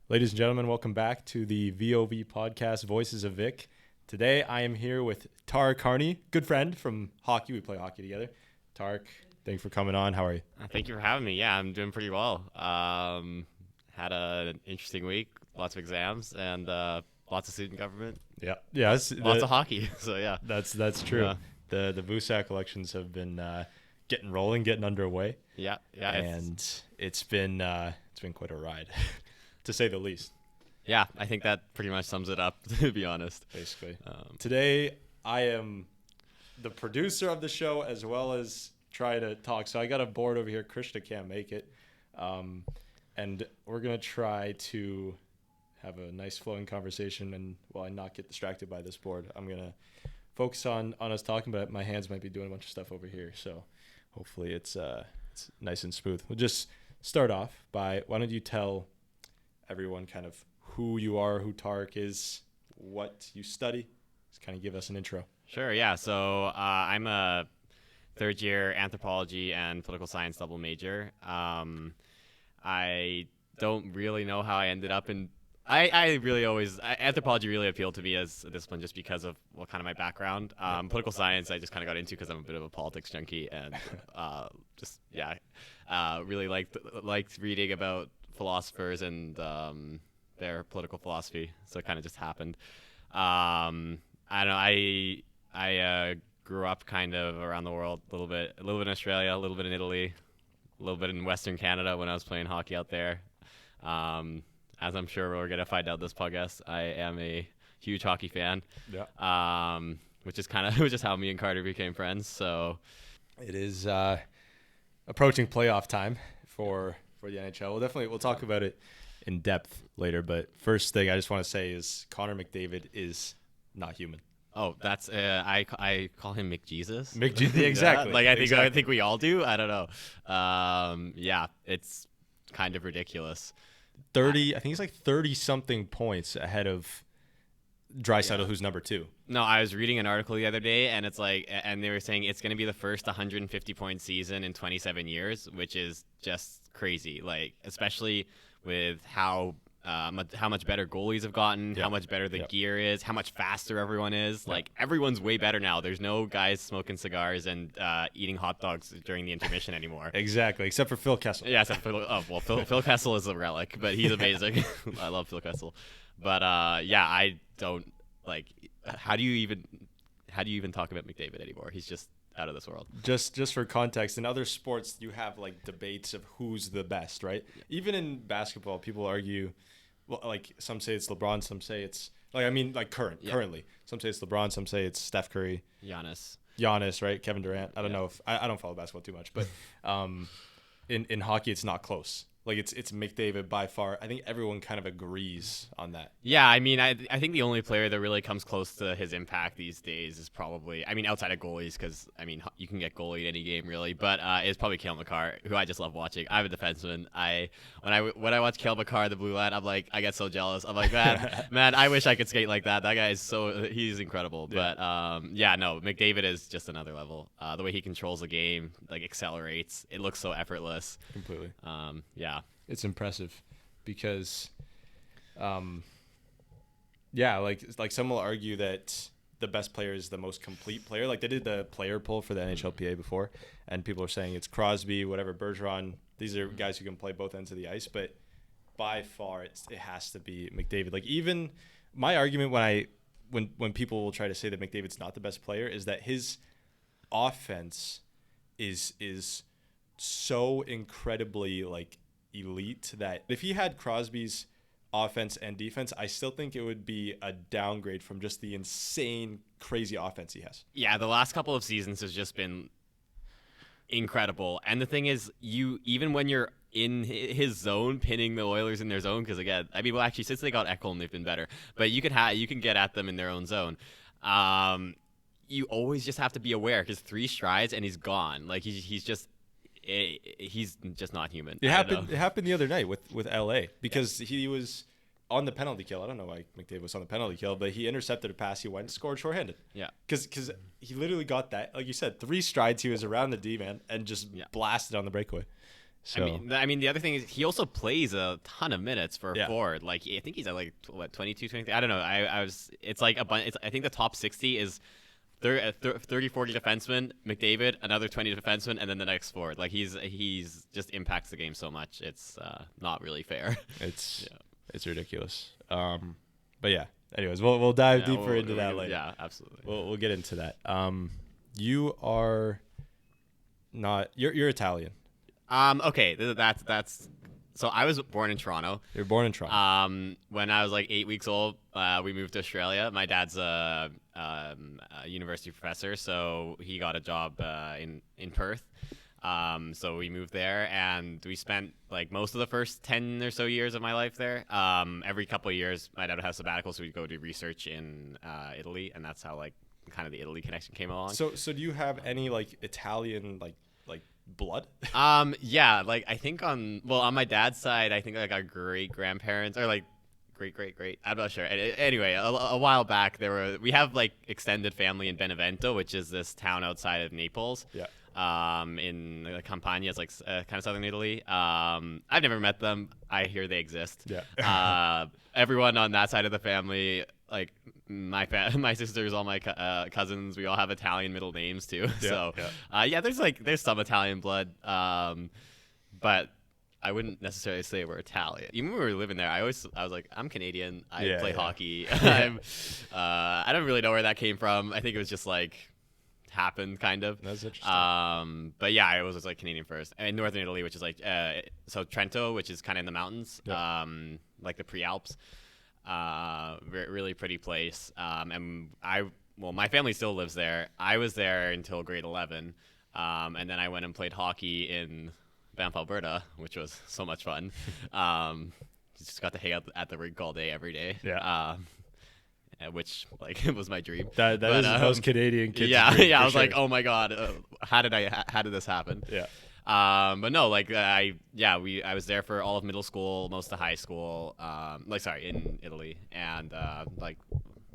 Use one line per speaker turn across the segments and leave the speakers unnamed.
Ladies and gentlemen, welcome back to the VoV podcast, Voices of Vic. Today, I am here with Tariq Harney, good friend from hockey. We play hockey together. Tariq, thanks for coming on. How are you?
Thank you for having me. Yeah, I'm doing pretty well. Had an interesting week, lots of exams, and lots of student government.
Yeah,
lots of hockey. So yeah,
that's true. Yeah. The VUSAC elections have been getting rolling, getting underway.
Yeah,
and it's been quite a ride, to say the least.
Yeah, I think that pretty much sums it up, to be honest.
Basically. Today, I am the producer of the show as well as try to talk. So I got a board over here. Krishna can't make it. And we're going to try to have a nice flowing conversation. And while I not get distracted by this board, I'm going to focus on us talking, but my hands might be doing a bunch of stuff over here. So hopefully it's nice and smooth. We'll just start off by, why don't you tell everyone kind of who you are, who Tariq is, what you study. Just kind of give us an intro.
Sure, yeah. So I'm a third-year anthropology and political science double major. I don't really know how I ended up in... anthropology really appealed to me as a discipline just because of kind of my background. Political science I just kind of got into because I'm a bit of a politics junkie and really liked reading about philosophers and their political philosophy. So it kind of just happened. I don't know. I grew up kind of around the world a little bit in Australia, a little bit in Italy, a little bit in Western Canada when I was playing hockey out there. As I'm sure we're going to find out this podcast, I am a huge hockey fan. Yeah. Which is how me and Carter became friends. So
it is approaching playoff time for the NHL. We'll talk about it in depth later, but first thing I just want to say is Connor McDavid is not human.
Oh, that's I call him McJesus.
McJesus, exactly.
I think we all do. I don't know. Yeah, it's kind of ridiculous.
30, I think he's like 30 something points ahead of Draisaitl, who's number 2.
No, I was reading an article the other day, and and they were saying it's going to be the first 150-point season in 27 years, which is just crazy. Like, especially with how much better goalies have gotten, how much better the gear is, how much faster everyone is. Like, everyone's way better now. There's no guys smoking cigars and eating hot dogs during the intermission anymore.
Exactly, except for Phil Kessel.
Yeah, Phil Kessel is a relic, but he's amazing. I love Phil Kessel. But I don't like. How do you even talk about McDavid anymore? He's just out of this world.
Just for context, in other sports you have like debates of who's the best, right? Yeah. Even in basketball, people argue. Well, like some say it's LeBron, some say it's currently. Some say it's LeBron, some say it's Steph Curry, Giannis, right? Kevin Durant. I don't know if I don't follow basketball too much, but in hockey it's not close. Like it's McDavid by far. I think everyone kind of agrees on that.
Yeah, I mean, I think the only player that really comes close to his impact these days is probably, I mean, outside of goalies, because I mean you can get goalie in any game really, but it's probably Cale Makar, who I just love watching. I'm a defenseman. When I watch Cale Makar, the blue line, I'm like, I get so jealous. I'm like, man, I wish I could skate like that. That guy is he's incredible. Yeah. But no, McDavid is just another level. The way he controls the game, like accelerates, it looks so effortless.
Completely.
Yeah.
It's impressive because, like some will argue that the best player is the most complete player. Like they did the player poll for the NHLPA before, and people are saying it's Crosby, whatever, Bergeron. These are guys who can play both ends of the ice, but by far it has to be McDavid. Like even my argument when people will try to say that McDavid's not the best player is that his offense is so incredibly like elite that if he had Crosby's offense and defense, I still think it would be a downgrade from just the insane, crazy offense he has.
Yeah, the last couple of seasons has just been incredible. And the thing is, even when you're in his zone, pinning the Oilers in their zone, because again, I mean, well, actually, since they got Ekholm, they've been better. But you can get at them in their own zone. You always just have to be aware because 3 strides and he's gone. Like he's just not human.
It happened the other night with LA because he was on the penalty kill. I don't know why McDavid was on the penalty kill, but he intercepted a pass. He went and scored shorthanded.
Yeah.
Because he literally got that, like you said, 3 strides. He was around the D-man and just blasted on the breakaway. So
I mean, the other thing is he also plays a ton of minutes for a
Yeah.
forward. Like, I think he's at like 22, 23. I don't know. It's like a bunch. I think the top 60 is 30, 40 defensemen, McDavid, another 20 defensemen, and then the next forward. Like he's just impacts the game so much. It's not really fair.
it's ridiculous. But yeah. Anyways, we'll dive deeper into that later.
Yeah, absolutely.
We'll get into that. You are not. You're Italian.
Okay, that's. So I was born in Toronto.
You're born in Toronto.
When I was like 8 weeks old, we moved to Australia. My dad's a university professor, so he got a job in Perth. So we moved there, and we spent like most of the first 10 or so years of my life there. Every couple of years, my dad would have sabbatical, so we'd go do research in Italy, and that's how like kind of the Italy connection came along.
So do you have any like Italian like blood?
Yeah, like I think on my dad's side, I think like our great grandparents or like great. I'm not sure. Anyway, a while back we have like extended family in Benevento, which is this town outside of Naples.
Yeah.
In the Campania, it's like kind of southern Italy. I've never met them. I hear they exist.
Yeah.
Everyone on that side of the family, like my sisters, all my cousins, we all have Italian middle names too.
Yeah,
So there's some Italian blood, but I wouldn't necessarily say we're Italian. Even when we were living there, I was like, I'm Canadian. I play hockey. I don't really know where that came from. I think it was just like happened kind of.
That's interesting.
But yeah, I was just like Canadian first. And northern Italy, which is like so Trento, which is kind of in the mountains, like the Prealps. Really pretty place. And my family still lives there. I was there until grade 11, and then I went and played hockey in Banff, Alberta, which was so much fun. Just got to hang out at the rink all day, every day.
Yeah.
Which like was my dream.
That is most Canadian kids.
Yeah,
dream,
I was
sure.
like, oh my god, how did this happen?
Yeah.
But no, like I was there for all of middle school, most of high school, in Italy, and like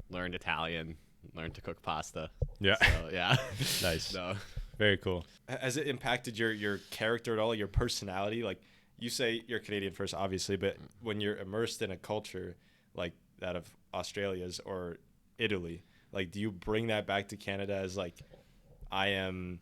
learned Italian, learned to cook pasta.
Yeah.
So, yeah.
Nice.
So.
Very cool. Has it impacted your character at all, your personality? Like you say you're Canadian first, obviously, but when you're immersed in a culture like that of Australia's or Italy, like do you bring that back to Canada as like I am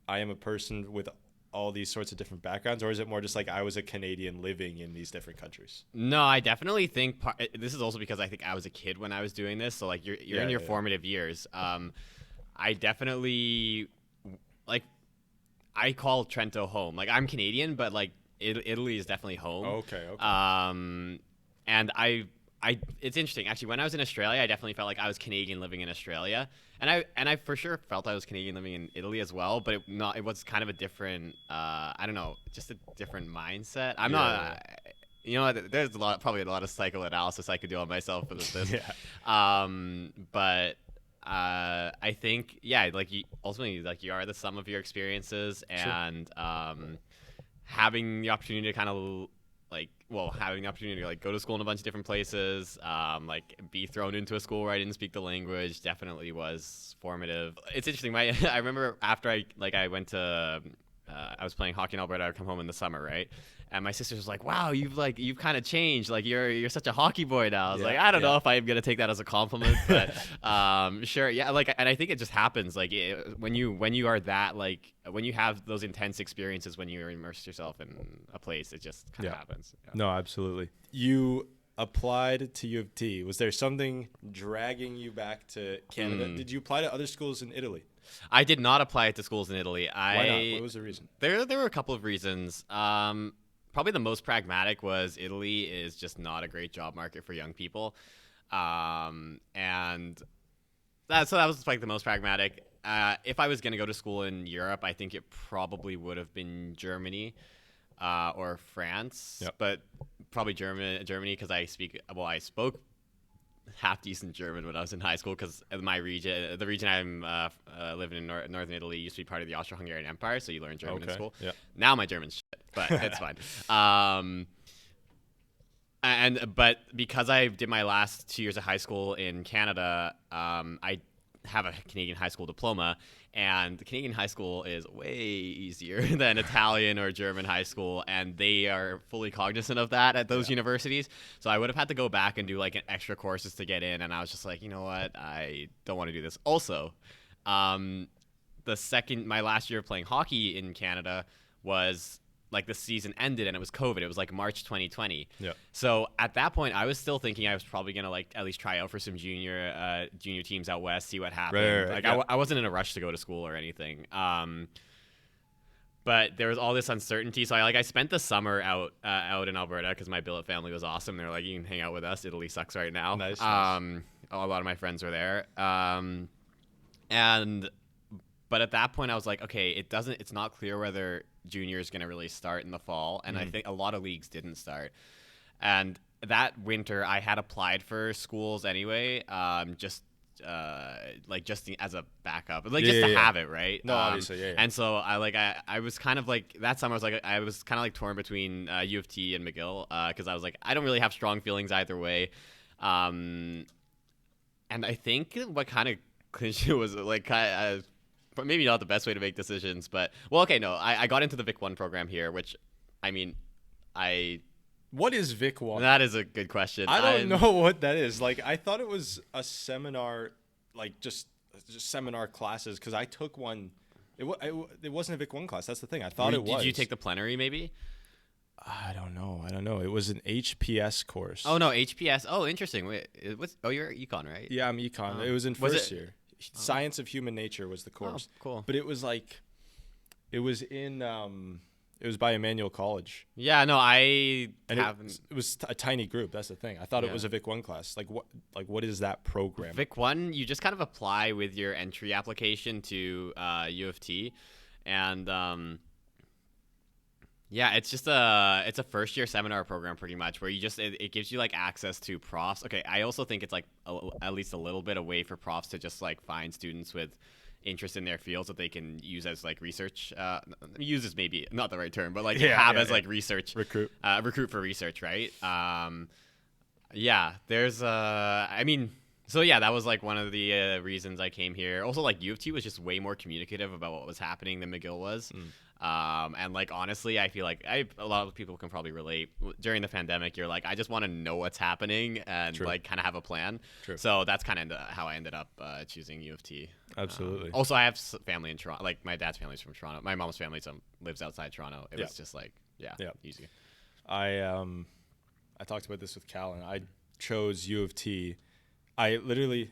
a person with all these sorts of different backgrounds, or is it more just like I was a Canadian living in these different countries?
No, I definitely think this is also because I think I was a kid when I was doing this. So like you're in your formative years. I definitely like I call Trento home. Like I'm Canadian, but like Italy is definitely home.
Okay.
And it's interesting actually. When I was in Australia, I definitely felt like I was Canadian living in Australia, and I for sure felt I was Canadian living in Italy as well. But it was kind of a different, I don't know, just a different mindset. I'm not. You know, there's probably a lot of psychoanalysis I could do on myself for this. But I think like ultimately like you are the sum of your experiences, and having the opportunity to kind of having the opportunity to like go to school in a bunch of different places, like be thrown into a school where I didn't speak the language definitely was formative. It's interesting. I remember after I went to, I was playing hockey in Alberta. I would come home in the summer, right? And my sister was like, "Wow, you've kind of changed. Like you're such a hockey boy now." I was like, I don't know if I'm gonna take that as a compliment, but sure, yeah. Like, and I think it just happens. Like when you are that, like when you have those intense experiences, when you immerse yourself in a place, it just kind of happens. Yeah.
No, absolutely. You applied to U of T. Was there something dragging you back to Canada? Did you apply to other schools in Italy?
I did not apply to schools in Italy.
Why not? What was the reason?
There were a couple of reasons. Probably the most pragmatic was Italy is just not a great job market for young people. And that was like the most pragmatic. If I was going to go to school in Europe, I think it probably would have been Germany or France, but probably Germany because I spoke half decent German when I was in high school because my region, the region I'm living in northern Italy, used to be part of the Austro-Hungarian Empire, so you learn German in school. Yeah. Now my German's shit, but it's fine. But because I did my last 2 years of high school in Canada, I have a Canadian high school diploma, and the Canadian high school is way easier than Italian or German high school, and they are fully cognizant of that at those universities. So I would have had to go back and do like an extra courses to get in, and I was just like, you know what, I don't want to do this. Also, my last year of playing hockey in Canada was like the season ended and it was COVID. It was like March 2020.
Yeah.
So at that point, I was still thinking I was probably gonna like at least try out for some junior teams out west, see what happened.
Right,
like I wasn't in a rush to go to school or anything. But there was all this uncertainty. So I spent the summer out in Alberta because my billet family was awesome. They were like, you can hang out with us. Italy sucks right now.
Nice.
A lot of my friends were there. But at that point, I was like, okay, it's not clear whether junior is going to really start in the fall. And I think a lot of leagues didn't start. And that winter, I had applied for schools anyway, just as a backup, have it, right?
No, obviously, yeah.
And so I was kind of like, that summer, I was kind of like torn between U of T and McGill, because I was like, I don't really have strong feelings either way. And I think what kind of clinched it was like, but maybe not the best way to make decisions, but I got into the Vic 1 program here, which, I mean,
what is Vic 1?
That is a good question.
I don't know what that is. Like, I thought it was a seminar, like just seminar classes, because I took one. It wasn't a Vic 1 class. That's the thing. I thought it was.
Did you take the plenary maybe?
I don't know. It was an HPS course.
Oh no, HPS. Oh, interesting. Wait, you're econ, right?
Yeah, I'm econ. It was in first year. Science of Human Nature was the course.
Oh, cool.
But it was by Emmanuel College.
Yeah, no,
it was a tiny group. That's the thing. I thought it was a Vic 1 class. What is that program?
Vic 1, you just kind of apply with your entry application to U of T, and it's just it's a first year seminar program pretty much, where you just it gives you like access to profs. Okay, I also think it's like at least a little bit a way for profs to just like find students with interest in their fields that they can use as like research. Use is maybe not the right term, but like as like research recruit for research, right? There's that was like one of the reasons I came here. Also, like U of T was just way more communicative about what was happening than McGill was. And like honestly, I feel like a lot of people can probably relate. During the pandemic, you're like, I just want to know what's happening and like kind of have a plan. True. So that's kind of how I ended up choosing U of T.
Absolutely.
Also, I have family in Toronto. Like my dad's family's from Toronto. My mom's family lives outside Toronto. It was just like easy.
I talked about this with Cal, and I chose U of T. I literally,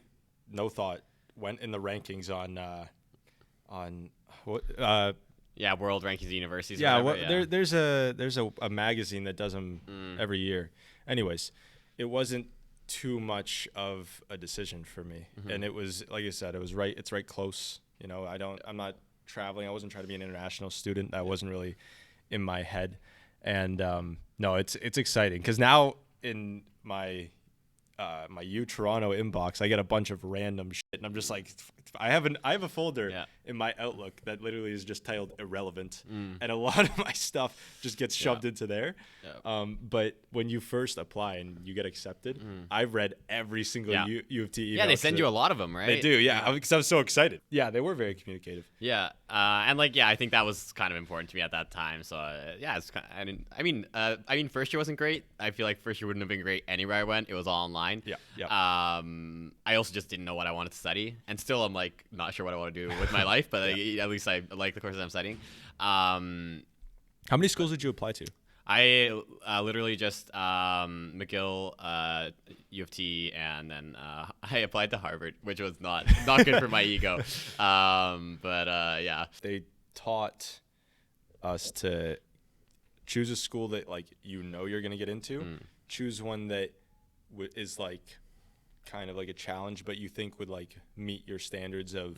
no thought, went in the rankings on what.
World rankings of universities.
There's a magazine that does them every year. Anyways, it wasn't too much of a decision for me, and it was, like you said, it's right close. You know, I'm not traveling. I wasn't trying to be an international student. That wasn't really in my head, and no, it's exciting because now in my U Toronto inbox, I get a bunch of random shit, and I'm just like, I have a folder in my Outlook that literally is just titled irrelevant, and a lot of my stuff just gets shoved into there. But when you first apply and you get accepted, I've read every single U of T email.
Yeah, they send you a lot of them, right?
They do, because I was so excited. Yeah, they were very communicative.
Yeah, and I think that was kind of important to me at that time. So it's kind of, I mean, first year wasn't great. I feel like first year wouldn't have been great anywhere I went. It was all online. I also just didn't know what I wanted to study, and still I'm like not sure what I want to do with my life, but at least I like the courses I'm studying.
How many schools did you apply to?
I literally just McGill, U of T, and then I applied to Harvard, which was not good for my ego.
They taught us to choose a school that you're going to get into, choose one that is like kind of like a challenge, but you think would like meet your standards of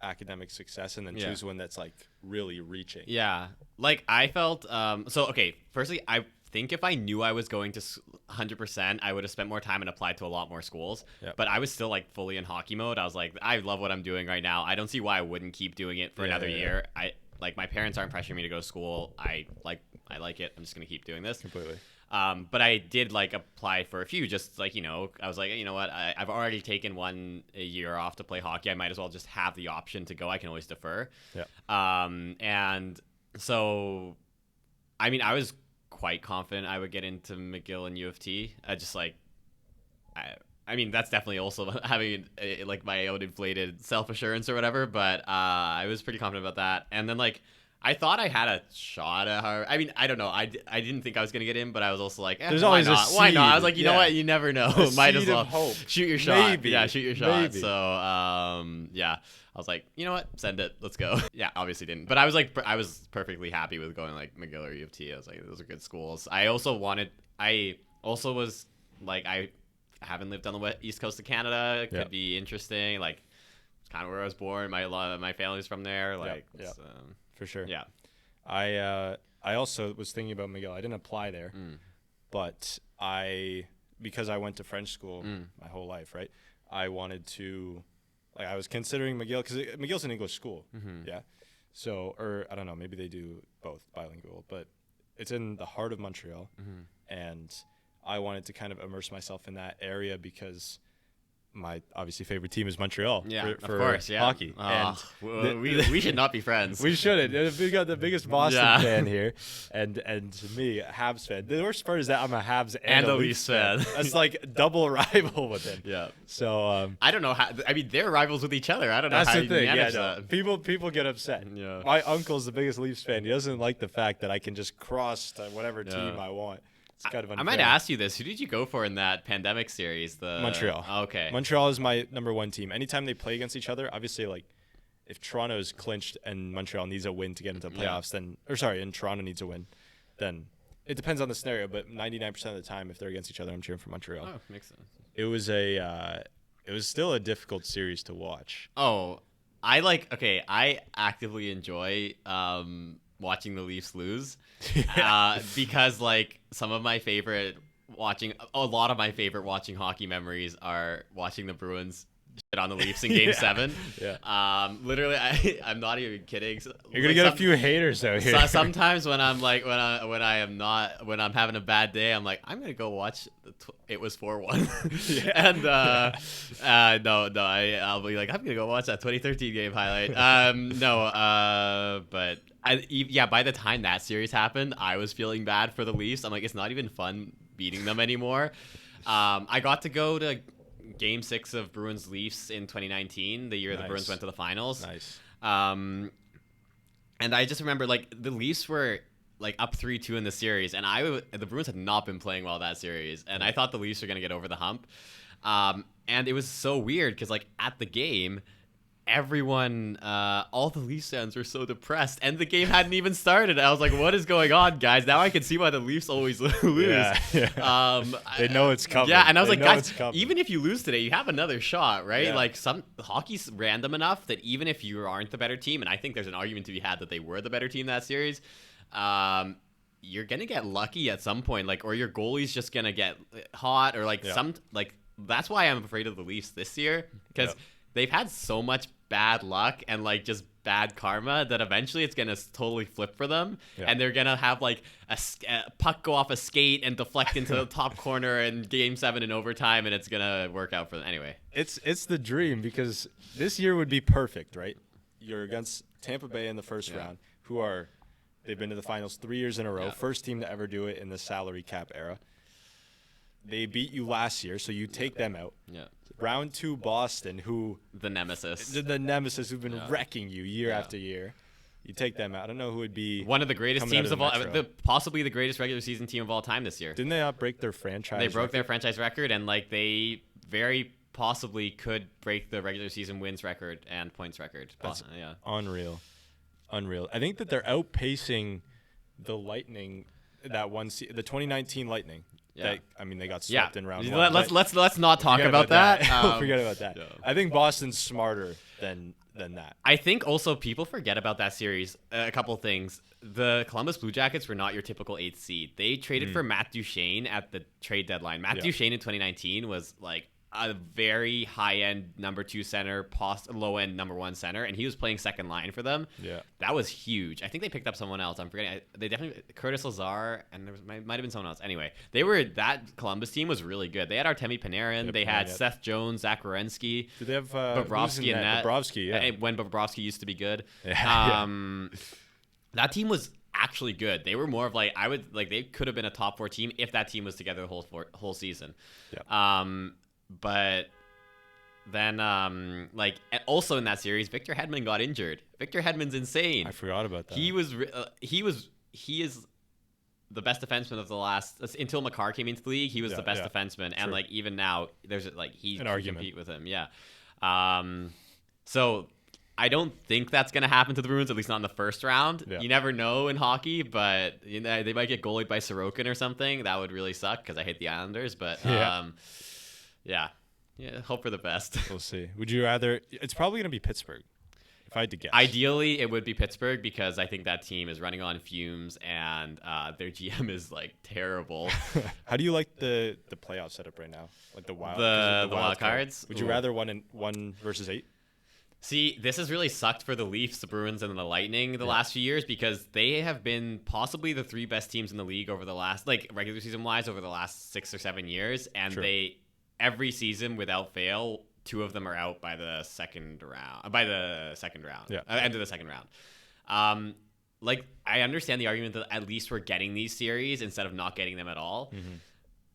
academic success, and then choose one that's like really reaching.
Like I felt firstly, I think if I knew I was going to 100%, I would have spent more time and applied to a lot more schools. But I was still like fully in hockey mode. I was like, I love what I'm doing right now. I don't see why I wouldn't keep doing it for another year. I like, my parents aren't pressuring me to go to school. I like it. I'm just gonna keep doing this.
Completely.
But I did like apply for a few, just like, you know, I was like, you know what, I've already taken a year off to play hockey. I might as well just have the option to go. I can always defer.
Yeah.
And so, I mean, I was quite confident I would get into McGill and U of T. Just like, I mean, that's definitely also having like my own inflated self-assurance or whatever, but I was pretty confident about that. And then like, I thought I had a shot at her. I mean, I don't know. I didn't think I was going to get in, but I was also like,
there's
why
always
not?
a seed.
Why not? I was like, you know what? You never know. Might as well
hope.
shoot your shot.
Maybe.
Yeah, shoot your shot.
Maybe.
So, yeah, I was like, you know what? Send it. Let's go. Yeah, obviously didn't. But I was like, I was perfectly happy with going like McGill or U of T. I was like, those are good schools. I also was like, I haven't lived on the East Coast of Canada. It could be interesting. Like, it's kind of where I was born. A lot of my family's from there. Like,
for sure.
Yeah.
I also was thinking about McGill. I didn't apply there, but because I went to French school my whole life, right? I wanted to, like, I was considering McGill because McGill's an English school, yeah. So, or I don't know, maybe they do both bilingual, but it's in the heart of Montreal, and I wanted to kind of immerse myself in that area because my obviously favorite team is Montreal for
of course,
hockey.
And we should not be friends.
We shouldn't. We got the biggest Boston fan here, and me, a Habs fan. The worst part is that I'm a Habs and a Leafs fan. That's like double rival with him.
Yeah.
So
I don't know how. I mean, they're rivals with each other. I don't know
that's
how
the
you
thing.
manage
Yeah,
that.
People get upset.
Yeah.
My uncle's the biggest Leafs fan. He doesn't like the fact that I can just cross to whatever team I want. It's kind of unfair.
I might ask you this. Who did you go for in that pandemic series? The
Montreal.
Okay.
Montreal is my number one team. Anytime they play against each other, obviously, like, if Toronto's clinched and Montreal needs a win to get into the playoffs, and Toronto needs a win, then it depends on the scenario. But 99% of the time, if they're against each other, I'm cheering for Montreal.
Oh, makes sense.
It was still a difficult series to watch.
Oh, I actively enjoy watching the Leafs lose because like a lot of my favorite watching hockey memories are watching the Bruins shit on the Leafs in Game 7.
Yeah.
Literally, I'm not even kidding.
You're gonna get a few haters out here.
Sometimes when I'm like when I'm having a bad day, I'm like, I'm gonna go watch. It was 4-1, and I'll be like, I'm gonna go watch that 2013 game highlight. But by the time that series happened, I was feeling bad for the Leafs. I'm like, it's not even fun beating them anymore. I got to go to Game 6 of Bruins Leafs in 2019, the year the Bruins went to the finals.
Nice.
And I just remember like the Leafs were like up 3-2 in the series, and the Bruins had not been playing well that series, and I thought the Leafs were gonna get over the hump. And it was so weird because like at the game, everyone, all the Leafs fans were so depressed, and the game hadn't even started. I was like, what is going on, guys? Now I can see why the Leafs always lose.
Yeah. They know it's coming.
Yeah, and I was like, guys, even if you lose today, you have another shot, right?
Yeah.
Like hockey's random enough that even if you aren't the better team, and I think there's an argument to be had that they were the better team that series, you're gonna get lucky at some point, like, or your goalie's just gonna get hot, or like that's why I'm afraid of the Leafs this year, because they've had so much bad luck and like just bad karma that eventually it's gonna totally flip for them, and they're gonna have like a puck go off a skate and deflect into the top corner in Game 7 in overtime, and it's gonna work out for them anyway.
It's the dream, because this year would be perfect, right? You're against Tampa Bay in the first round, they've been to the finals 3 years in a row, first team to ever do it in the salary cap era. They beat you last year, so you take them out. Yeah. Round 2, Boston,
the nemesis
who've been wrecking you year after year. You take them out. I don't know who would be
one of the greatest teams of all, possibly the greatest regular season team of all time this year.
Didn't they not break their franchise?
They broke their franchise record, and like they very possibly could break the regular season wins record and points record.
That's unreal. I think that they're outpacing the Lightning, the 2019 Lightning. Yeah. They got swept in round 1.
Let's not talk about that.
Forget about that. I think Boston's smarter than that.
I think also people forget about that series. A couple things. The Columbus Blue Jackets were not your typical 8th seed. They traded for Matt Duchene at the trade deadline. Matt Duchene in 2019 was like a very high-end number 2 center, low-end number 1 center, and he was playing second line for them.
Yeah.
That was huge. I think they picked up someone else. I'm forgetting. They definitely Curtis Lazar, and there might have been someone else. Anyway, that Columbus team was really good. They had Artemi Panarin. They had Seth Jones, Zach Werenski.
Did they have
Bobrovsky in that?
Bobrovsky, yeah.
When Bobrovsky used to be good.
Yeah.
That team was actually good. They were more of like they could have been a top 4 team if that team was together the whole season.
Yeah.
But then also in that series, Victor Hedman got injured. Victor Hedman's insane.
I forgot about that.
He is the best defenseman of the last until Makar came into the league. He was the best defenseman, and like even now, there's like he
an
can
argument
compete with him. Yeah. So I don't think that's going to happen to the Bruins, at least not in the first round. Yeah. You never know in hockey, but they might get goalied by Sorokin or something. That would really suck because I hate the Islanders. But yeah, hope for the best.
We'll see. Would you rather? It's probably going to be Pittsburgh, if I had to guess.
Ideally, it would be Pittsburgh because I think that team is running on fumes and their GM is like terrible.
How do you like the playoff setup right now? Like the
wild cards?
Would you rather 1 versus 8?
See, this has really sucked for the Leafs, the Bruins, and the Lightning the last few years because they have been possibly the 3 best teams in the league over the last, like regular season wise, over the last 6 or 7 years, and they every season without fail, 2 of them are out by the second round. End of the second round. Like I understand the argument that at least we're getting these series instead of not getting them at all,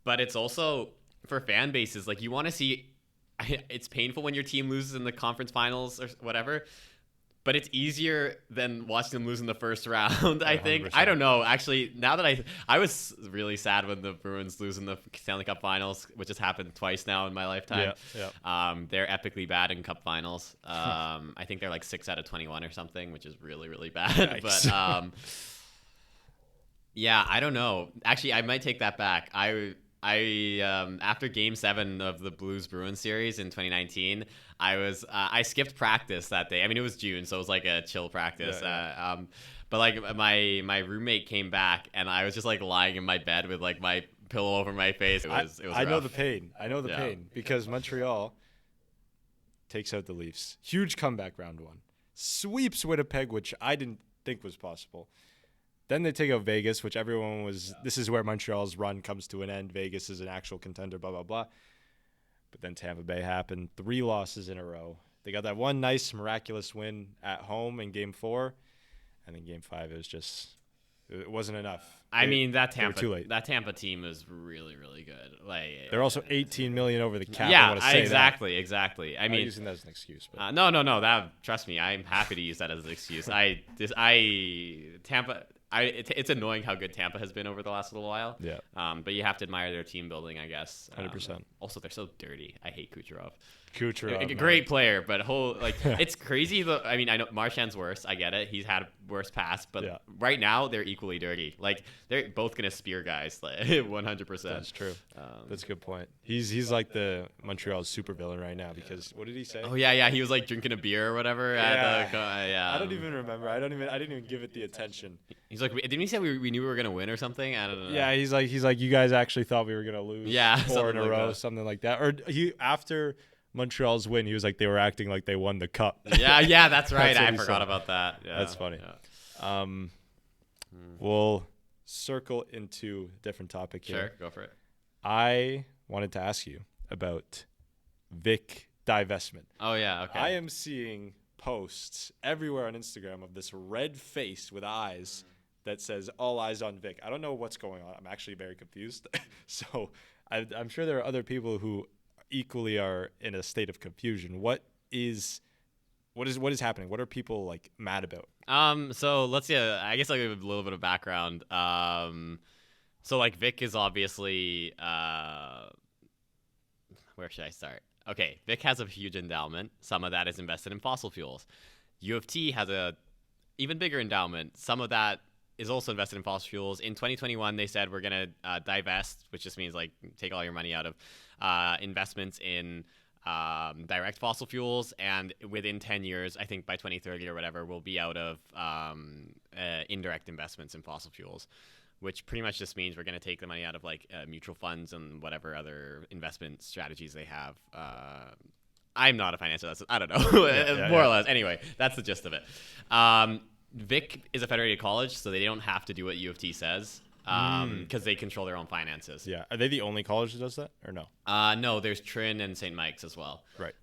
but it's also for fan bases like you want to see. It's painful when your team loses in the conference finals or whatever, but it's easier than watching them lose in the first round. I think 100%. I don't know. Actually, now that I was really sad when the Bruins lose in the Stanley Cup Finals, which has happened twice now in my lifetime. They're epically bad in Cup Finals. I think they're like 6 out of 21 or something, which is really really bad. Nice. But yeah, I don't know. Actually, I might take that back. I after Game 7 of the Blues Bruins series in 2019, I skipped practice that day. I mean, it was June, so it was like a chill practice. But like my roommate came back, and I was just like lying in my bed with like my pillow over my face. It was rough.
I know the pain. Pain because Montreal takes out the Leafs. Huge comeback round 1. Sweeps Winnipeg, which I didn't think was possible. Then they take out Vegas, which everyone was. This is where Montreal's run comes to an end. Vegas is an actual contender, blah, blah, blah. But then Tampa Bay happened. 3 losses in a row. They got that one nice, miraculous win at home in Game 4. And then Game 5, it wasn't enough.
I mean, that Tampa team is really, really good. Like
they're also $18 million over the cap.
Yeah,
exactly.
I mean,
using that as an excuse. But.
No. That trust me, I'm happy to use that as an excuse. Tampa. It's annoying how good Tampa has been over the last little while.
Yeah.
But you have to admire their team building, I guess.
100%.
Also, they're so dirty. I hate Kucherov.
A
great player, but it's crazy. I mean, I know Marchand's worse. I get it. He's had a worse pass, but right now they're equally dirty. Like they're both gonna spear guys, like 100%.
That's true. That's a good point. He's like the Montreal's supervillain right now because what did he say?
Oh yeah. He was like drinking a beer or whatever.
I don't even remember. I didn't even give it the attention.
He's like, didn't he say we knew we were gonna win or something? I don't know.
Yeah, he's like, you guys actually thought we were gonna lose. 4 in a row, something like that. Or after Montreal's win, he was like they were acting like they won the cup.
Yeah, that's right. I forgot about that. Yeah,
that's funny. Yeah. We'll circle into a different topic here.
Sure, go for it.
I wanted to ask you about Vic Divestment.
Oh yeah, okay.
I am seeing posts everywhere on Instagram of this red face with eyes that says all eyes on Vic. I don't know what's going on. I'm actually very confused. So I'm sure there are other people who equally are in a state of confusion. What is happening? What are people like mad about?
So let's see. I guess I'll give a little bit of background. So like Vic is obviously where should I start? Okay, Vic has a huge endowment. Some of that is invested in fossil fuels. U of T has a even bigger endowment. Some of that is also invested in fossil fuels. In 2021, they said we're going to divest, which just means like take all your money out of investments in direct fossil fuels. And within 10 years, I think by 2030 or whatever, we'll be out of indirect investments in fossil fuels, which pretty much just means we're going to take the money out of like mutual funds and whatever other investment strategies they have. I'm not a financial, I don't know, more or less. Anyway, that's the gist of it. Vic is a federated college, so they don't have to do what U of T says because they control their own finances.
Yeah. Are they the only college that does that or no?
No, there's Trin and St. Mike's as well.
Right.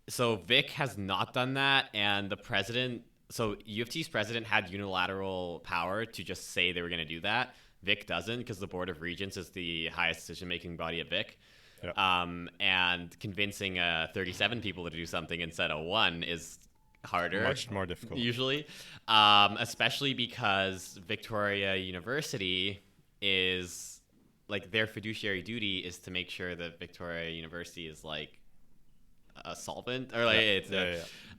So Vic has not done that, and the president, so U of T's president had unilateral power to just say they were going to do that. Vic doesn't because the Board of Regents is the highest decision-making body at Vic. Yep. And convincing 37 people to do something instead of one is harder.
Much more difficult.
Usually. Especially because Victoria University is, like, their fiduciary duty is to make sure that Victoria University is, like, a solvent. Or, like,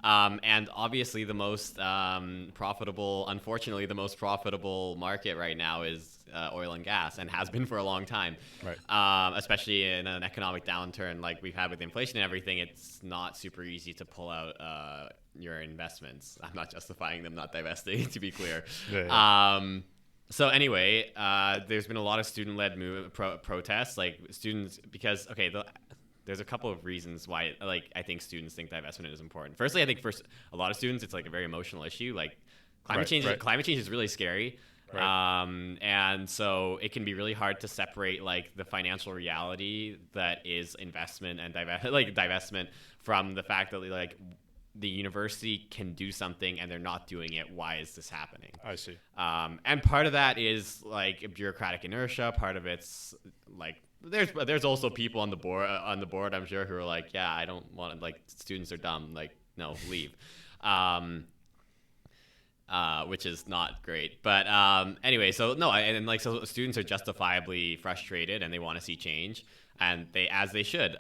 and obviously the most unfortunately, the most profitable market right now is oil and gas, and has been for a long time. Right. Especially in an economic downturn like we've had with inflation and everything, it's not super easy to pull out your investments. I'm not justifying them not divesting, to be clear. So anyway, there's been a lot of student-led protests, like students, because there's a couple of reasons why, like, I think students think divestment is important. Firstly, I think for a lot of students, it's like a very emotional issue. Like climate change is really scary. Right. And so it can be really hard to separate like the financial reality that is investment and divestment from the fact that like the university can do something and they're not doing it. Why is this happening?
I see.
And part of that is like bureaucratic inertia. Part of it's like there's also people on the board I'm sure who are like, yeah, I don't want to, like, students are dumb, like, no, leave. Which is not great. But anyway, so no, so students are justifiably frustrated and they want to see change, and they should.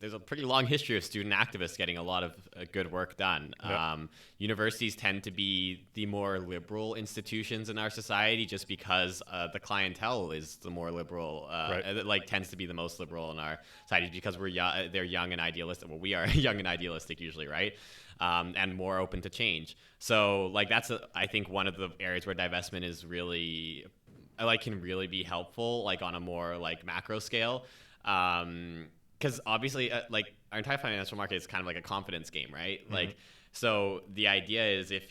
There's a pretty long history of student activists getting a lot of good work done. Yep. Universities tend to be the more liberal institutions in our society just because the clientele is the more liberal, tends to be the most liberal in our society because they're young and idealistic. Well, we are young and idealistic usually, right? And more open to change. So like that's I think one of the areas where divestment is really can really be helpful, like on a more like macro scale, because obviously like our entire financial market is kind of like a confidence game, right? Mm-hmm. Like so the idea is if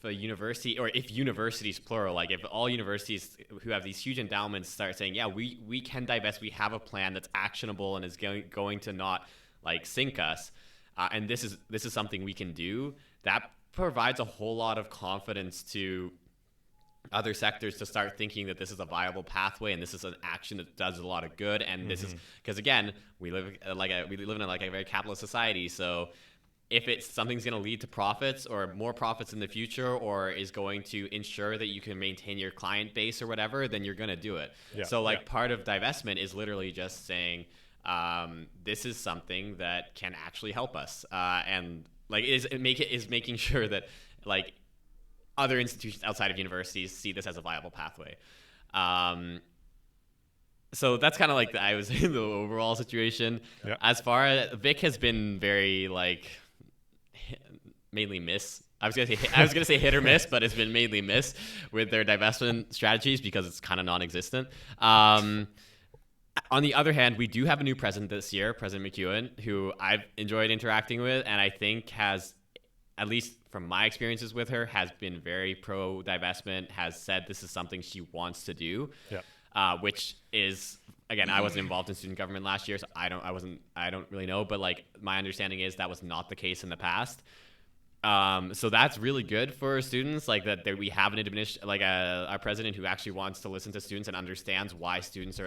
a university, or if universities plural, like if all universities who have these huge endowments start saying, yeah, we can divest, we have a plan that's actionable and is going to not like sink us, and this is something we can do, that provides a whole lot of confidence to other sectors to start thinking that this is a viable pathway and this is an action that does a lot of good. And this is because, again, we live in a very capitalist society. So if it's something's going to lead to profits or more profits in the future, or is going to ensure that you can maintain your client base or whatever, then you're going to do it. Yeah, so part of divestment is literally just saying, this is something that can actually help us. And like is making sure that like other institutions outside of universities see this as a viable pathway. So that's kind of like I was in the overall situation. Yeah. As far as Vic has been very like mainly miss. I was gonna say hit or miss, but it's been mainly miss with their divestment strategies because it's kind of non-existent. On the other hand, we do have a new president this year, President McEwen, who I've enjoyed interacting with, and I think has, at least from my experiences with her, has been very pro-divestment, has said this is something she wants to do, which is, again, I wasn't involved in student government last year, so I don't really know, but like my understanding is that was not the case in the past. So that's really good for students, like that we have our president who actually wants to listen to students and understands why students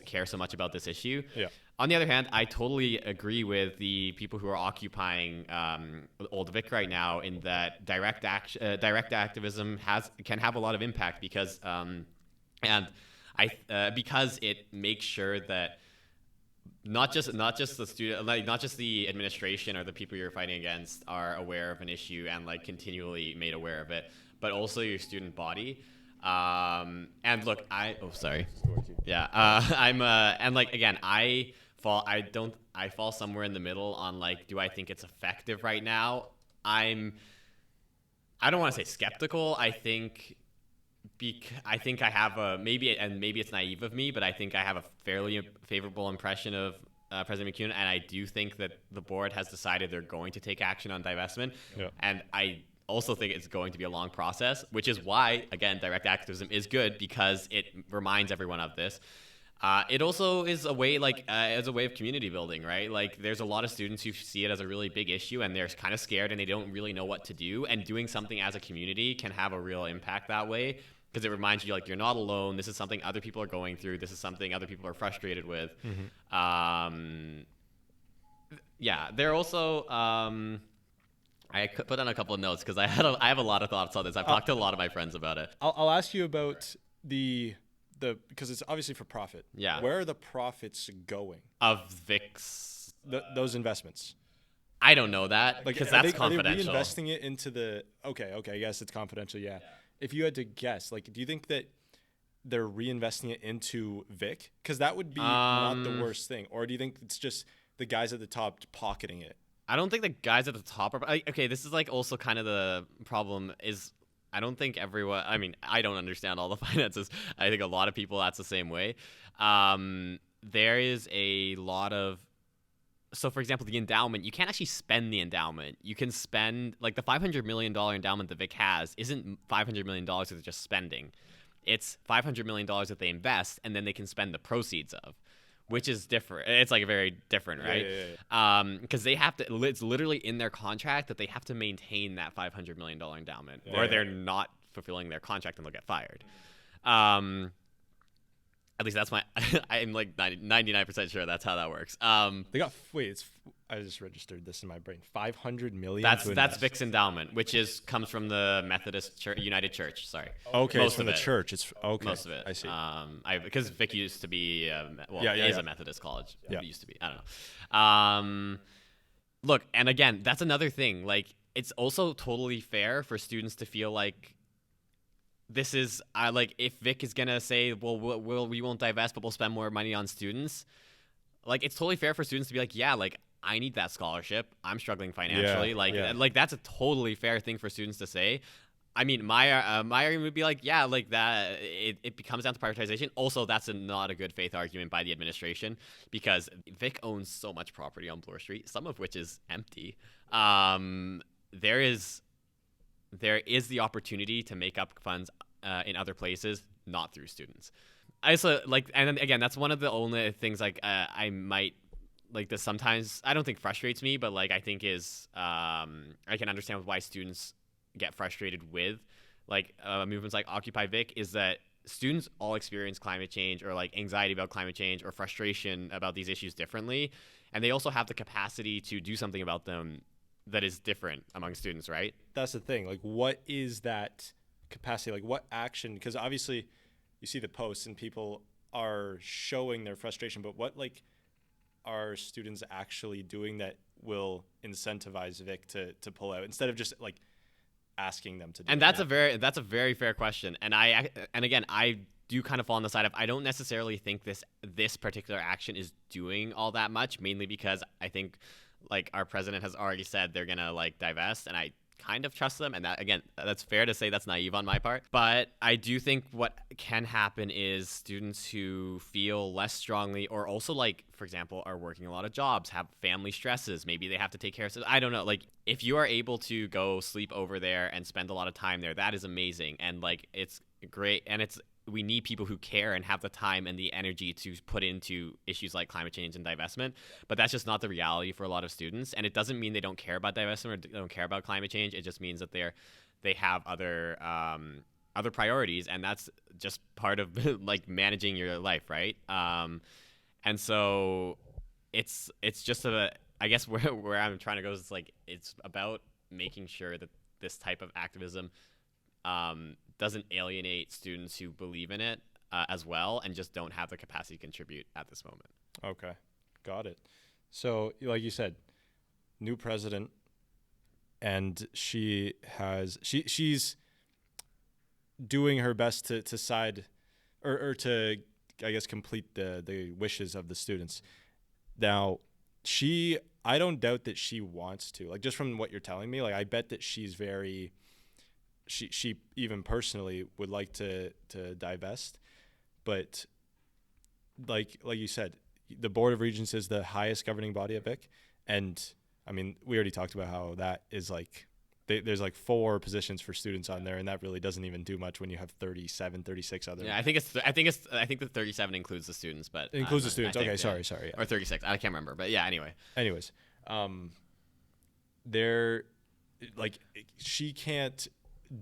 care so much about this issue. Yeah. On the other hand, I totally agree with the people who are occupying Old Vic right now in that direct activism can have a lot of impact because because it makes sure that not just the student, like not just the administration or the people you're fighting against are aware of an issue and like continually made aware of it, but also your student body. And look, I fall somewhere in the middle on like, do I think it's effective right now? I don't want to say skeptical. I think I have a maybe it's naive of me, but I think I have a fairly favorable impression of President McCune, and I do think that the board has decided they're going to take action on divestment, and I also think it's going to be a long process, which is why, again, direct activism is good because it reminds everyone of this. It also is a way, as a way of community building, right? Like, there's a lot of students who see it as a really big issue, and they're kind of scared, and they don't really know what to do. And doing something as a community can have a real impact that way, because it reminds you, like, you're not alone. This is something other people are going through. This is something other people are frustrated with. They're also. I could put on a couple of notes because I have a lot of thoughts on this. I've talked to a lot of my friends about it.
I'll ask you about the because it's obviously for profit.
Yeah.
Where are the profits going
of Vic's
those investments?
I don't know that because that's confidential.
Are they reinvesting it into the okay? I guess it's confidential. Yeah. If you had to guess, like, do you think that they're reinvesting it into Vic? Because that would be not the worst thing. Or do you think it's just the guys at the top pocketing it?
I don't think the guys at the top are okay. This is like also kind of the problem is I don't think everyone. I mean, I don't understand all the finances. I think a lot of people that's the same way. There is a lot of. So, for example, the endowment, you can't actually spend the endowment. You can spend, like, the $500 million endowment that Vic has isn't $500 million that they're just spending. It's $500 million that they invest, and then they can spend the proceeds of, which is different. It's, like, very different, right? Because they have to, it's literally in their contract that they have to maintain that $500 million endowment, or they're not fulfilling their contract and they'll get fired. At least that's I'm like 99% sure that's how that works.
They got I just registered this in my brain. $500 million.
That's Vic's endowment, which comes from the Methodist Church, United Church. Sorry.
Okay, most from the church. It's okay.
Most of it.
I see.
Because Vic used to be is a Methodist college.
Yeah.
It used to be. I don't know. Look, and again, that's another thing. Like, it's also totally fair for students to feel like. This is like if Vic is gonna say, well, we won't divest, but we'll spend more money on students. Like, it's totally fair for students to be like, yeah, like, I need that scholarship. I'm struggling financially. Like that's a totally fair thing for students to say. I mean, my argument would be like, yeah, like that. It becomes down to prioritization. Also, that's not a good faith argument by the administration because Vic owns so much property on Bloor Street, some of which is empty. There is the opportunity to make up funds in other places, not through students. I also and then again, that's one of the only things I might like this sometimes. I don't think frustrates me, but like I think is I can understand why students get frustrated with movements like Occupy Vic is that students all experience climate change or like anxiety about climate change or frustration about these issues differently, and they also have the capacity to do something about them that is different among students, right?
That's the thing. Like, what is that capacity? Like, what action? Because obviously you see the posts and people are showing their frustration, but what, like, are students actually doing that will incentivize Vic to pull out instead of just, like, asking them to do
and that's a very fair question. And again, I do kind of fall on the side of I don't necessarily think this particular action is doing all that much, mainly because I think like our president has already said they're gonna like divest, and I kind of trust them, and that again, that's fair to say that's naive on my part. But I do think what can happen is students who feel less strongly, or also like, for example, are working a lot of jobs, have family stresses, maybe they have to take care of, I don't know, like if you are able to go sleep over there and spend a lot of time there, that is amazing, and like it's great, and we need people who care and have the time and the energy to put into issues like climate change and divestment. But that's just not the reality for a lot of students. And it doesn't mean they don't care about divestment or don't care about climate change. It just means that they have other priorities, and that's just part of like managing your life, right? And so it's just I guess where I'm trying to go is like it's about making sure that this type of activism doesn't alienate students who believe in it as well and just don't have the capacity to contribute at this moment.
Okay, got it. So like you said, new president, and she's doing her best to side or to, I guess, complete the wishes of the students. Now, I don't doubt that she wants to, like, just from what you're telling me, like I bet that she's very she even personally would like to divest, but like you said, the Board of Regents is the highest governing body at Vic, and I mean, we already talked about how that is like there's like 4 positions for students on there, and that really doesn't even do much when you have 37, 36 other.
Yeah, I think the 37 includes the students, but
it includes the students. Okay,
yeah.
sorry. Yeah.
Or 36. I can't remember, but yeah.
Anyways, they're like she can't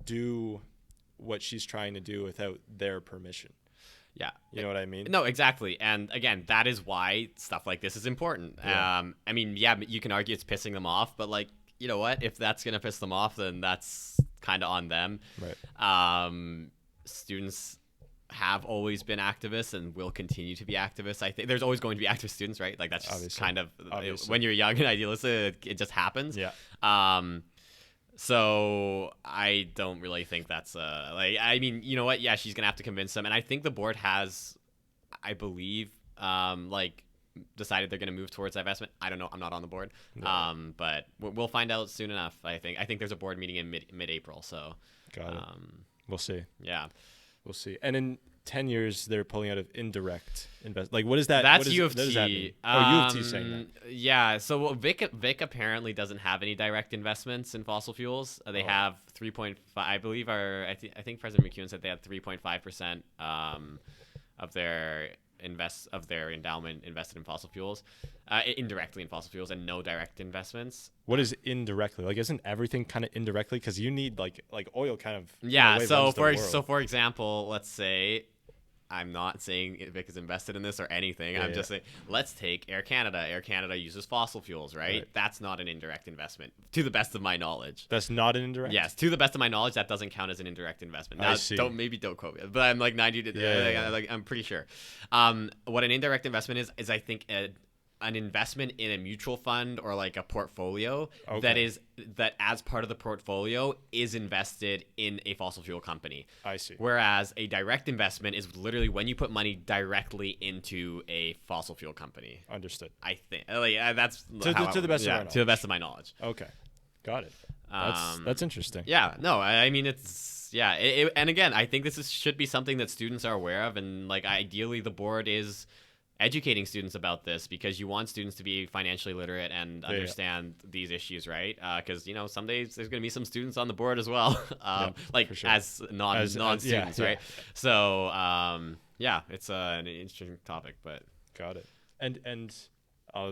do what she's trying to do without their permission.
Yeah.
You know what I mean?
No, exactly. And again, that is why stuff like this is important.
Yeah.
I mean, yeah, you can argue it's pissing them off, but like, you know what? If that's going to piss them off, then that's kind of on them.
Right.
Students have always been activists and will continue to be activists. I think there's always going to be active students, right? Like that's just
Obviously.
kind of when you're young and idealistic, it just happens.
Yeah.
So I don't really think that's like, I mean, you know what? Yeah, she's gonna have to convince them, and I think the board has, I believe, like decided they're gonna move towards divestment. I don't know. I'm not on the board.
No.
But we'll find out soon enough. I think there's a board meeting in mid-April. So
Got it. We'll see.
Yeah.
We'll see. And in 10 years, they're pulling out of indirect invest. Like, what is that?
That's
U of T.
What does that
mean? U of T saying that.
Yeah. So Vic apparently doesn't have any direct investments in fossil fuels. They have 3.5. I believe I think President McEwen said they had 3.5% of their endowment invested in fossil fuels, indirectly in fossil fuels, and no direct investments.
What is indirectly? Like, isn't everything kind of indirectly? Because you need like oil kind of.
Yeah.
In a way
So for example, let's say. I'm not saying Vic is invested in this or anything. I'm just saying, let's take Air Canada. Air Canada uses fossil fuels, right? That's not an indirect investment, to the best of my knowledge.
That's not an indirect?
Yes, to the best of my knowledge, that doesn't count as an indirect investment. Now,
I see.
Don't quote me, but I'm like 90. Like, I'm pretty sure. What an indirect investment is I think an investment in a mutual fund or like a portfolio that as part of the portfolio is invested in a fossil fuel company.
I see.
Whereas a direct investment is literally when you put money directly into a fossil fuel company.
Understood.
I think that's
to the best of my knowledge.
To the best of my knowledge.
Okay, got it. That's interesting.
Yeah, no, I mean it's and again, I think this should be something that students are aware of, and like ideally the board is educating students about this because you want students to be financially literate and understand these issues, right? Because some days there's going to be some students on the board as well, like sure. as non-students, right? So it's an interesting topic, but
got it. And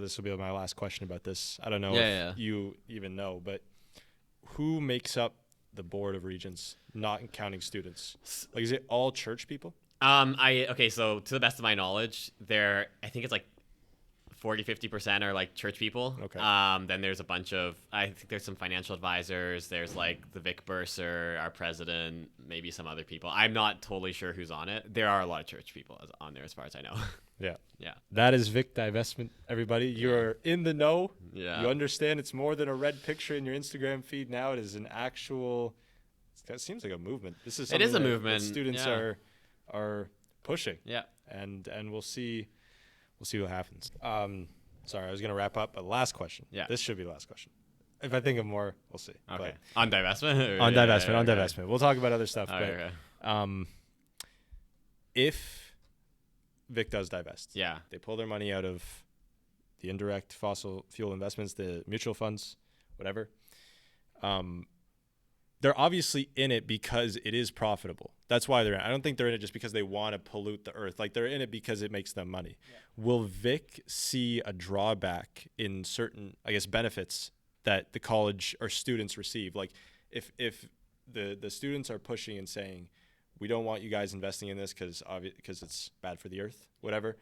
this will be my last question about this. I don't know if you even know, but who makes up the Board of Regents, not counting students? Like, is it all church people?
So to the best of my knowledge, I think it's like 40-50% are like church people.
Okay.
Then there's a bunch of, I think there's some financial advisors. There's like the Vic Bursar, our president, maybe some other people. I'm not totally sure who's on it. There are a lot of church people on there as far as I know.
Yeah.
Yeah.
That is Vic Divestment, everybody. You're in the know.
Yeah.
You understand it's more than a red picture in your Instagram feed now. It is an actual, it seems like a movement. This is something
it is a movement.
That students are pushing.
Yeah.
And we'll see what happens. Sorry, I was gonna wrap up, but last question.
Yeah.
This should be the last question. If I think of more, we'll see.
Okay. On divestment?
On divestment. We'll talk about other stuff.
Okay.
But if Vic does divest, they pull their money out of the indirect fossil fuel investments, the mutual funds, whatever. They're obviously in it because it is profitable. That's why they're in it. I don't think they're in it just because they want to pollute the earth. Like, they're in it because it makes them money. Yeah. Will Vic see a drawback in certain, I guess, benefits that the college or students receive? Like, if the students are pushing and saying, we don't want you guys investing in this because it's bad for the earth, whatever,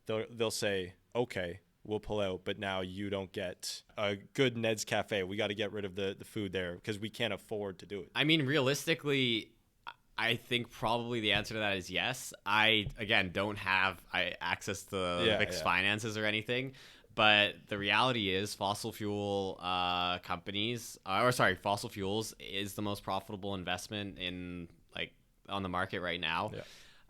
they'll say, okay, we'll pull out, but now you don't get a good Ned's Cafe. We got to get rid of the food there because we can't afford to do it.
I mean, realistically, I think probably the answer to that is yes. I, again, don't have access to Vic's finances or anything, but the reality is fossil fuel fossil fuels is the most profitable investment on the market right now. Yeah.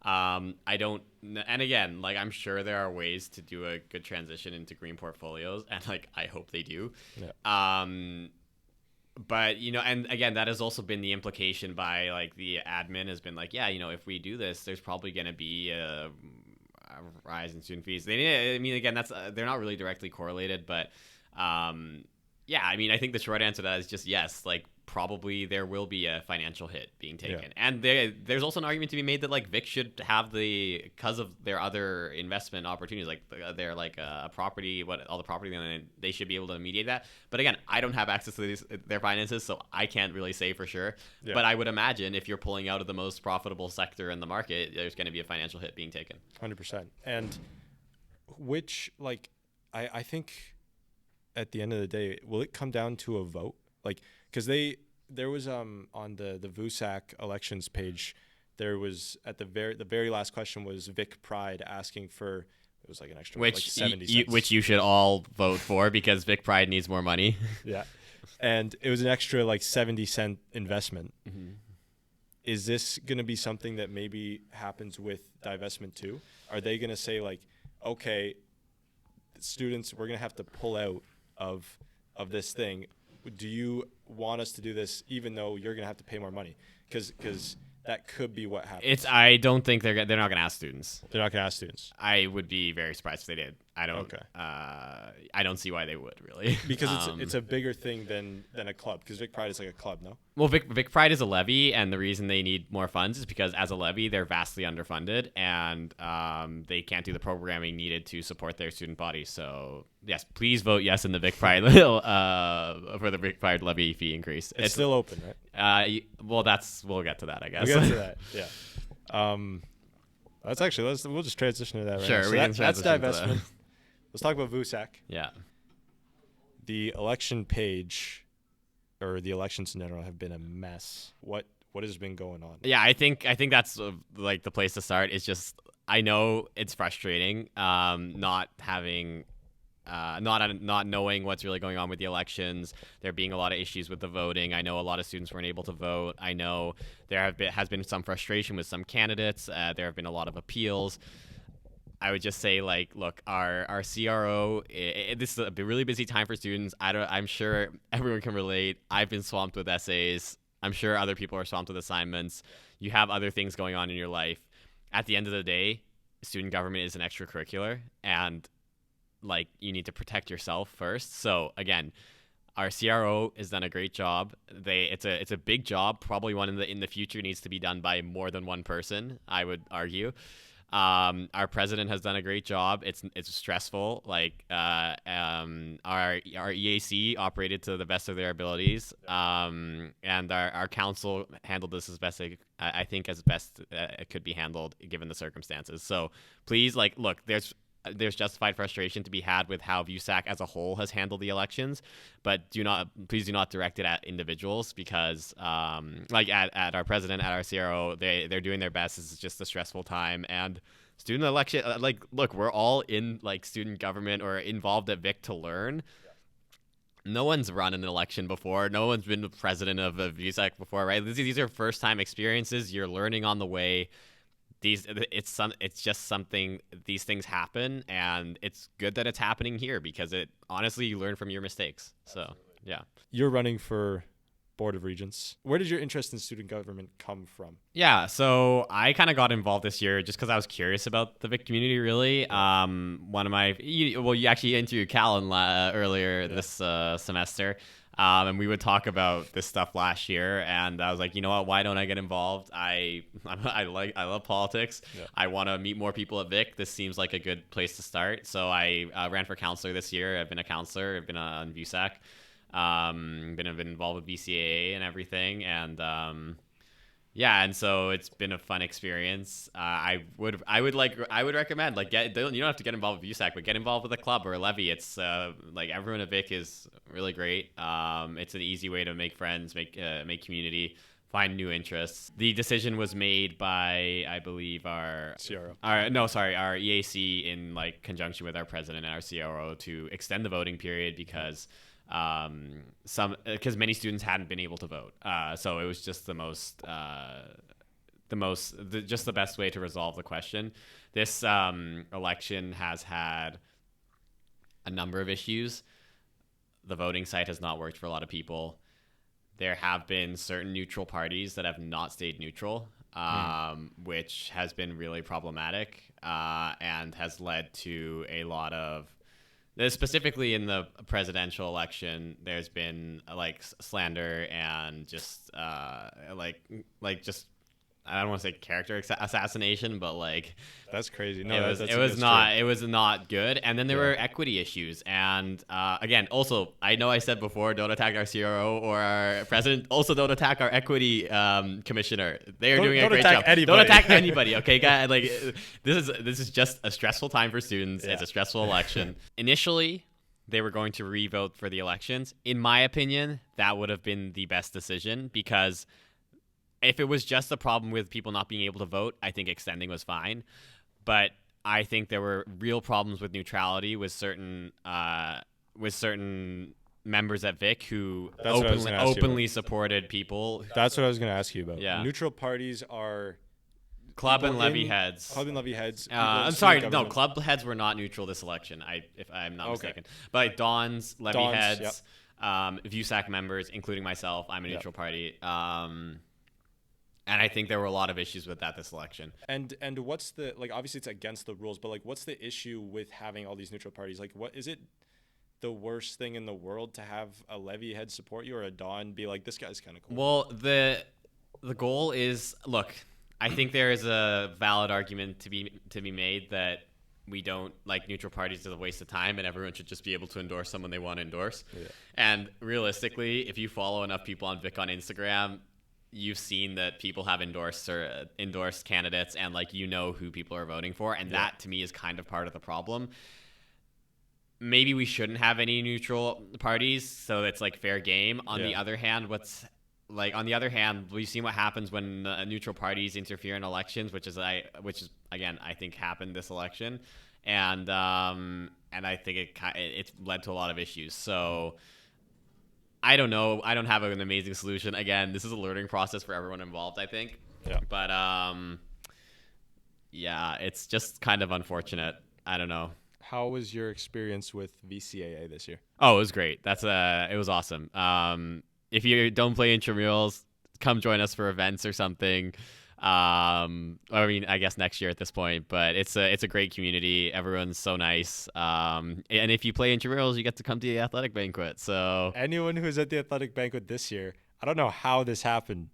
And again, like, I'm sure there are ways to do a good transition into green portfolios, and like, I hope they do. Yeah. But, and again, that has also been the implication by like the admin has been like, yeah, if we do this, there's probably going to be a rise in student fees. I mean, again, that's they're not really directly correlated, but yeah, I mean, I think the short answer to that is just yes. Like, probably there will be a financial hit being taken, and there's also an argument to be made that like Vic should have because of their other investment opportunities, like they're like a property, all the property, they should be able to mediate that. But again, I don't have access to their finances, so I can't really say for sure. Yeah. But I would imagine if you're pulling out of the most profitable sector in the market, there's going to be a financial hit being taken.
100%. And which, like, I think at the end of the day, will it come down to a vote? Like, because there was on the VUSAC elections page, there was at the very last question was Vic Pride asking for, it was like an extra like 70 cents.
Which you should all vote for because Vic Pride needs more money.
Yeah. And it was an extra like 70-cent investment. Mm-hmm. Is this going to be something that maybe happens with divestment too? Are they going to say like, okay, students, we're going to have to pull out of this thing. Do you want us to do this even though you're going to have to pay more money? Because that could be what happens.
I don't think they're not going to ask students.
They're not going to ask students.
I would be very surprised if they did. I don't. Okay. I don't see why they would really.
Because it's a bigger thing than a club. Because Vic Pride is like a club, no?
Well, Vic Pride is a levy, and the reason they need more funds is because as a levy, they're vastly underfunded, and they can't do the programming needed to support their student body. So yes, please vote yes in the Vic Pride for the Vic Pride levy fee increase.
It's still open, right?
Well, we'll get to that, I guess.
We'll get to that. Yeah. That's actually we'll just transition to that right
now.
Sure, so that's divestment. Let's talk about VUSAC.
Yeah.
The election page, or the elections in general, have been a mess. What has been going on?
Yeah, I think that's like the place to start. Is just I know it's frustrating, not having. Not knowing what's really going on with the elections, there being a lot of issues with the voting. I know a lot of students weren't able to vote. I know there has been some frustration with some candidates. There have been a lot of appeals. I would just say, like, look, our CRO. This is a really busy time for students. I'm sure everyone can relate. I've been swamped with essays. I'm sure other people are swamped with assignments. You have other things going on in your life. At the end of the day, student government is an extracurricular, and like you need to protect yourself first. So again, our CRO has done a great job. It's a big job, probably one in the future needs to be done by more than one person, I would argue. Our president has done a great job. It's stressful. Like our EAC operated to the best of their abilities, and our council handled this as best I think as best it could be handled given the circumstances. So please, like, look, there's justified frustration to be had with how VUSAC as a whole has handled the elections, but please do not direct it at individuals because, like at our president, at our CRO, they're doing their best. This is just a stressful time, and student election. Like, look, we're all in like student government or involved at Vic to learn. No one's run an election before. No one's been the president of a VUSAC before, right? These are first time experiences. You're learning on the way. It's just something. These things happen, and it's good that it's happening here because honestly you learn from your mistakes. So yeah,
you're running for Board of Regents. Where did your interest in student government come from?
Yeah, so I kind of got involved this year just because I was curious about the Vic community. Really, one of my you actually interviewed Callan earlier this semester. And we would talk about this stuff last year, and I was like, you know what? Why don't I get involved? I love politics. Yeah. I want to meet more people at Vic. This seems like a good place to start. So I ran for counselor this year. I've been a counselor. I've been on VUSAC. Been involved with VCAA and everything, and yeah, and so it's been a fun experience. I would recommend you don't have to get involved with VUSAC, but get involved with a club or a levy. It's like everyone at Vic is really great. It's an easy way to make friends, make community, find new interests. The decision was made by, I believe, our
CRO.
Our EAC in like conjunction with our president and our CRO to extend the voting period because many students hadn't been able to vote. So it was just the best way to resolve the question. This election has had a number of issues. The voting site has not worked for a lot of people. there have been certain neutral parties that have not stayed neutral, which has been really problematic and has led to a lot of, specifically in the presidential election, there's been like slander and just just, I don't want to say character assassination, but like
that's crazy. No,
it was not good. And then there were equity issues. And again, also, I know I said before, don't attack our CRO or our president. Also, don't attack our equity commissioner. They are doing a great job. Don't attack anybody, okay, guys? Like this is just a stressful time for students. Yeah. It's a stressful election. Initially, they were going to re-vote for the elections. In my opinion, that would have been the best decision, because if it was just a problem with people not being able to vote, I think extending was fine. But I think there were real problems with neutrality with certain members at Vic who openly supported people.
That's what I was going to ask you about.
Yeah.
Neutral parties are
club and levy heads.
Club and levy heads.
I'm sorry, no, club heads were not neutral this election, if I'm not mistaken. But like Don's, levy heads, VUSAC members, including myself, I'm a neutral party. And I think there were a lot of issues with that this election.
And what's the, like, obviously it's against the rules, but like what's the issue with having all these neutral parties? Like, what is it, the worst thing in the world to have a levy head support you or a Don be like, this guy's kind of cool?
Well, the goal is, look, I think there is a valid argument to be made that we don't, like, neutral parties is a waste of time and everyone should just be able to endorse someone they want to endorse. Yeah. And realistically, if you follow enough people on Vic on Instagram, you've seen that people have endorsed candidates and like who people are voting for, and that to me is kind of part of the problem. Maybe we shouldn't have any neutral parties, so it's like fair game. On the other hand, we've seen what happens when neutral parties interfere in elections, which is again I think happened this election, and I think it's led to a lot of issues. So I don't know. I don't have an amazing solution. Again, this is a learning process for everyone involved, I think. Yeah. But it's just kind of unfortunate. I don't know.
How was your experience with VCAA this year?
Oh, it was great. It was awesome. If you don't play intramurals, come join us for events or something. I mean, I guess next year at this point, but it's a great community. Everyone's so nice. And if you play intramurals, you get to come to the athletic banquet. So
anyone who was at the athletic banquet this year, I don't know how this happened,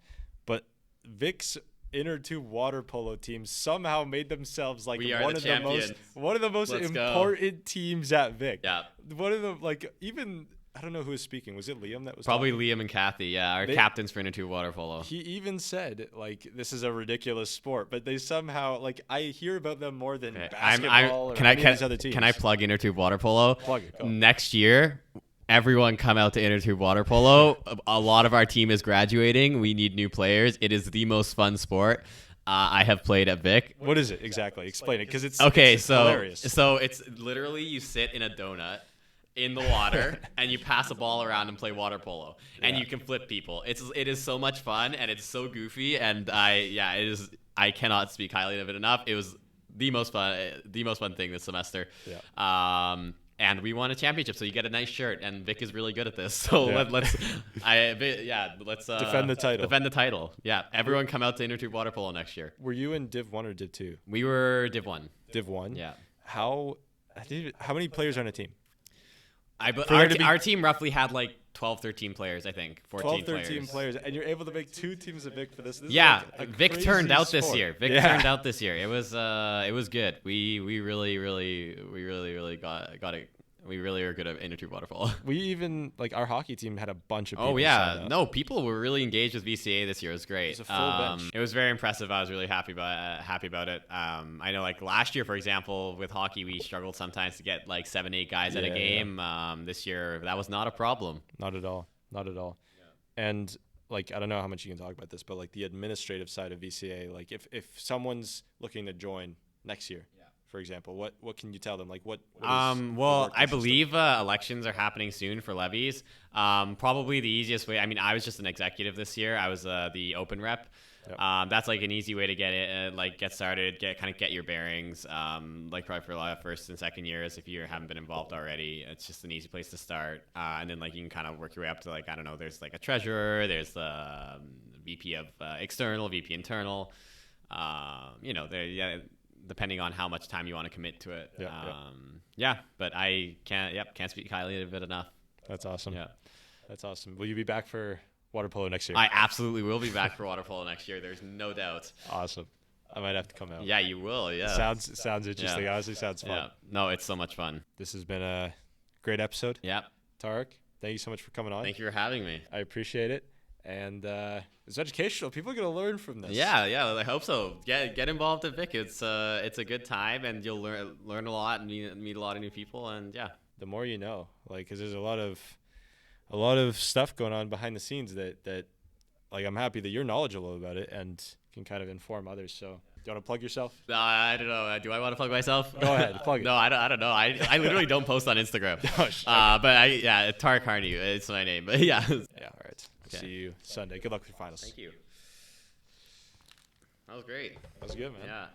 but Vic's inner tube water polo team somehow made themselves like one of the most important teams at Vic.
Yeah.
One of them, like, even I don't know who was speaking. Was it Liam that was
probably
talking?
Liam and Kathy, yeah, our captains for inner tube water polo.
He even said, like, this is a ridiculous sport, but they somehow, like, I hear about them more than basketball or any of these other teams.
Can I plug inner tube water polo?
Plug it. Go.
Next year, everyone come out to inner tube water polo. A lot of our team is graduating. We need new players. It is the most fun sport I have played at Vic.
What is it exactly? Explain it, because it's
hilarious.
So
it's literally you sit in a donut in the water and you pass a ball around and play water polo and you can flip people. It is so much fun and it's so goofy, and I cannot speak highly of it enough. It was the most fun thing this semester. And we won a championship, so you get a nice shirt, and Vic is really good at this. So let's
defend the title.
Defend the title. Yeah, everyone come out to inner tube water polo next year.
Were you in Div 1 or Div 2?
We were Div 1.
Div 1?
Yeah.
How many players are on a team?
Our team roughly had like 12, 13 players, I think. 14
players. And you're able to make two teams of Vic for this.
Vic turned out this year. Turned out this year. It was good. We really got it. We really are good at inner tube water polo.
We even, like, our hockey team had a bunch of people.
Oh, yeah. No, people were really engaged with VCAA this year. It was great.
It was a full bench.
It was very impressive. I was really happy about it. I know, like, last year, for example, with hockey, we struggled sometimes to get, like, 7-8 guys at a game. This year, that was not a problem.
Not at all. Yeah. And, like, I don't know how much you can talk about this, but, like, the administrative side of VCAA, like, if someone's looking to join next year, for example, what can you tell them? Like, what
well, I believe elections are happening soon for levies. Probably the easiest way. I mean, I was just an executive this year. I was the open rep.
Yep.
That's like an easy way to get it, get started, get your bearings. Like probably for a lot of first and second years, if you haven't been involved already, it's just an easy place to start. And then like you can kind of work your way up to like, I don't know, there's like a treasurer, there's the VP of external, VP internal. Depending on how much time you want to commit to it. But I can't speak highly of it enough.
That's awesome.
Yeah.
That's awesome. Will you be back for water polo next year?
I absolutely will be back for water polo next year. There's no doubt.
Awesome. I might have to come out.
Yeah, you will. Yeah.
Sounds interesting.
Yeah.
Honestly, sounds fun.
Yeah. No, it's so much fun.
This has been a great episode.
Yeah.
Tariq, thank you so much for coming on.
Thank you for having me.
I apprecied it. And it's educational. People are going to learn from this.
Yeah, I hope so. Get involved at Vic. It's a good time, and you'll learn a lot and meet a lot of new people. And yeah,
the more you know, because there's a lot of stuff going on behind the scenes that I'm happy that you're knowledgeable about it and can kind of inform others. So, do you want to plug yourself?
I don't know. Do I want to plug myself?
Go ahead, plug it.
No, I don't know. I literally don't post on Instagram. Tariq Harney, it's my name. But yeah.
Yeah. All right. Okay. See you Sunday. Good luck with your finals.
Thank you. That was great.
That was good, man.
Yeah.